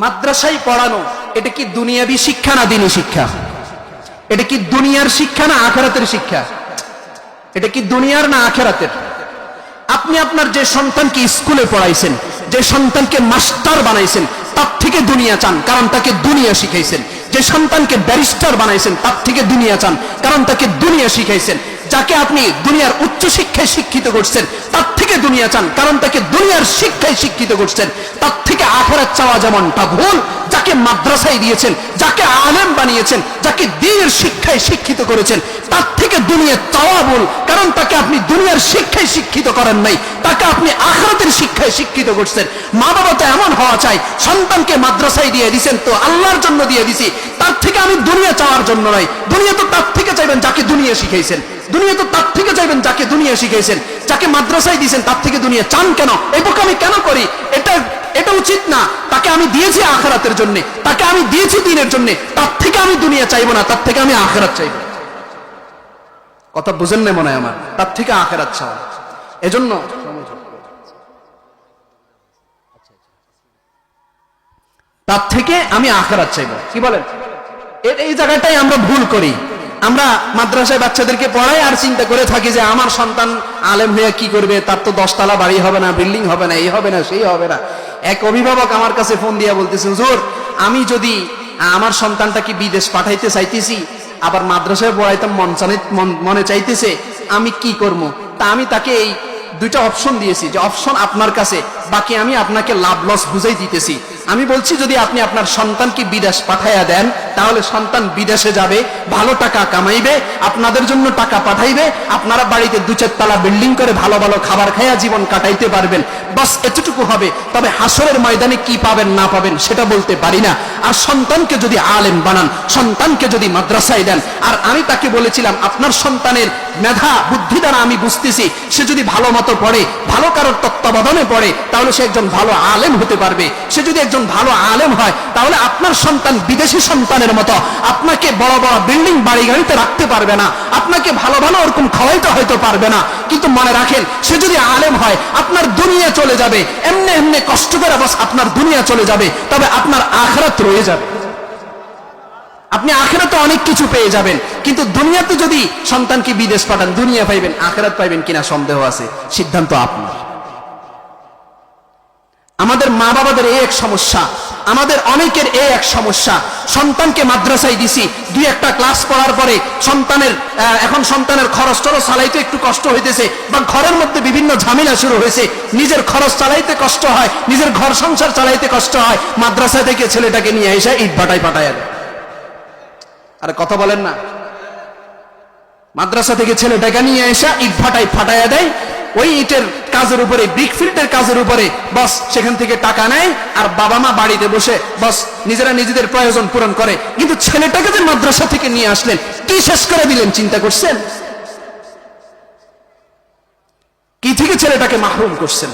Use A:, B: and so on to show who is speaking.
A: মাদ্রাসায় পড়ানো এটা কি দুনিয়াবি শিক্ষা না দ্বীনি শিক্ষা? এটা কি দুনিয়ার শিক্ষা না আখিরাতের শিক্ষা? এটা কি দুনিয়ার না আখিরাতের? আপনি আপনার যে সন্তানকে স্কুলে পড়াইছেন, যে সন্তানকে মাস্টার বানাইছেন, তার থেকে দুনিয়া চান, কারণ তাকে দুনিয়া শিখাইছেন। যে সন্তানকে ব্যারিস্টার বানাইছেন, তার থেকে দুনিয়া চান, কারণ তাকে দুনিয়া শিখাইছেন। যাকে আপনি দুনিয়ার উচ্চ শিক্ষায় শিক্ষিত করছেন, তার থেকে দুনিয়া চান, কারণ তাকে দুনিয়ার শিক্ষায় শিক্ষিত করছেন। তার থেকে আখিরাত চাওয়া যেমনটা ভুল। যাকে মাদ্রাসায় দিয়েছেন, যাকে আলেম বানিয়েছেন, যাকে দ্বীনের শিক্ষায় শিক্ষিত করেছেন, তার থেকে দুনিয়া চাওয়া ভুল, কারণ তাকে আপনি দুনিয়ার শিক্ষায় শিক্ষিত করেন নাই, তাকে আপনি আখিরাতের শিক্ষায় শিক্ষিত করছেন। মা বাবা তো এমন হওয়া চাই, সন্তানকে মাদ্রাসায় দিয়ে দিয়েছেন তো আল্লাহর জন্য দিয়ে দিছি, তার থেকে আমি দুনিয়া চাওয়ার জন্য নয়। দুনিয়া তো তার থেকে চাইবেন যাকে দুনিয়া শিখাইছেন, দুনিয়া তো তার থেকে চাইবেন যাকে দুনিয়া শিখাইছেন। যাকে মাদ্রাসায় দিয়েছেন তার থেকে দুনিয়া চান কেন? এই বোকা আমি কেন করি? এটা উচিত না। তাকে আমি দিয়েছি আখিরাতের জন্য, তাকে আমি দিয়েছি দ্বীনের জন্য, তার থেকে আমি দুনিয়া চাইবো না, তার থেকে আমি আখিরাত চাইবো। কথা বুঝেন না মনে হয় আমার? তার থেকে আখিরাত চাওয়া। এজন্য তার থেকে আমি আখিরাত চাইবো। কি বলেন? এই জায়গাটাই আমরা ভুল করি। আমরা মাদ্রাসায় বাচ্চাদেরকে পড়াই আর চিন্তা করে থাকি যে আমার সন্তান আলেম হয়ে কি করবে, তার তো 10 তলা বাড়ি হবে না, বিল্ডিং হবে না, এই হবে না, সেই হবে না। এক অভিভাবক আমার কাছে ফোন দিয়া বলতেছে, হুজুর আমি যদি আমার সন্তানটাকে বিদেশ পাঠাইতে চাইতেছি, আবার মাদ্রাসায় পড়াইতাম মনে চাইতেছে, আমি কি করব? তা আমি তাকে এই দুইটা অপশন দিয়েছি, যে অপশন আপনার কাছে, বাকি আমি আপনাকে লাভ লস বুঝাই দিতেছি। আমি বলছি যদি আপনি আপনার সন্তানকে বিদেশ পাঠাইয়া দেন, তাহলে সন্তান বিদেশে যাবে, ভালো টাকা কামাইবে, আপনাদের জন্য টাকা পাঠাইবে, আপনারা বাড়িতে 2-4 তলা বিল্ডিং করে ভালো ভালো খাবার খাইয়া জীবন কাটাইতে পারবেন। বাস এতটুকু হবে। তবে হাসরের ময়দানে কি পাবেন না পাবেন সেটা বলতে পারি না। আর সন্তানকে যদি আলেম বানান, সন্তানকে যদি মাদ্রাসায় দেন, আর আমি তাকে বলেছিলাম আপনার সন্তানের মেধা বুদ্ধি দ্বারা আমি বুঝতেছি, সে যদি ভালো মতো পড়ে, ভালো কারোর তত্ত্বাবধানে পড়ে, তাহলে সে একজন ভালো আলেম হতে পারবে। সে যদি একজন ভালো আলেম হয়, তাহলে আপনার সন্তান বিদেশি সন্তানের মতো আপনাকে বড় বড় বিল্ডিং বাড়ি গাড়িতে রাখতে পারবে না, আপনাকে ভালো ভালো ওরকম খাওয়াইতে হয়তো পারবে না, কিন্তু মনে রাখেন সে যদি আলেম হয়, আপনার দুনিয়া চলে যাবে, এমনি এমনি কষ্ট করে বাস আপনার দুনিয়া চলে যাবে, তবে আপনার আখিরাত রয়ে যাবে। আপনি আখিরাতে অনেক কিছু পেয়ে যাবেন, কিন্তু দুনিয়াতে যদি সন্তানকে বিদেশ পাঠান, দুনিয়া পাইবেন, আখিরাত পাইবেন কিনা সন্দেহ আছে। সিদ্ধান্ত আপনার। আমাদের মা বাবাদের এই এক সমস্যা, আমাদের অনেকের এই এক সমস্যা। সন্তানকে মাদ্রাসায় দিছি, 2-1টা ক্লাস পড়ার পরে এখন সন্তানের খরচ টরচ চালাইতে একটু কষ্ট হইতেছে, বা ঘরের মধ্যে বিভিন্ন ঝামেলা শুরু হয়েছে, নিজের খরচ চালাইতে কষ্ট হয়, নিজের ঘর সংসার চালাইতে কষ্ট হয়, মাদ্রাসা থেকে ছেলেটাকে নিয়ে এসে ইট ভাটায় পাঠায় দেয়। আরে কথা বলেন না? মাদ্রাসা থেকে ছেলেটাকে নিয়ে এসে ইট ভাটায় ফাটাইয়া দেয়, ওই ইটের কাজের উপরে, ব্রিক ফিল্টের কাজের উপরে বস সেখান থেকে টাকা নেয়, আর বাবা মা বাড়িতে বসে বস নিজেরা নিজেদের প্রয়োজন পূরণ করে। কিন্তু ছেলেটাকে যে মাদ্রাসা থেকে নিয়ে আসলেন, কি শেষ করে দিলেন চিন্তা করছেন? কি থেকে ছেলেটাকে মাহরুম করছেন?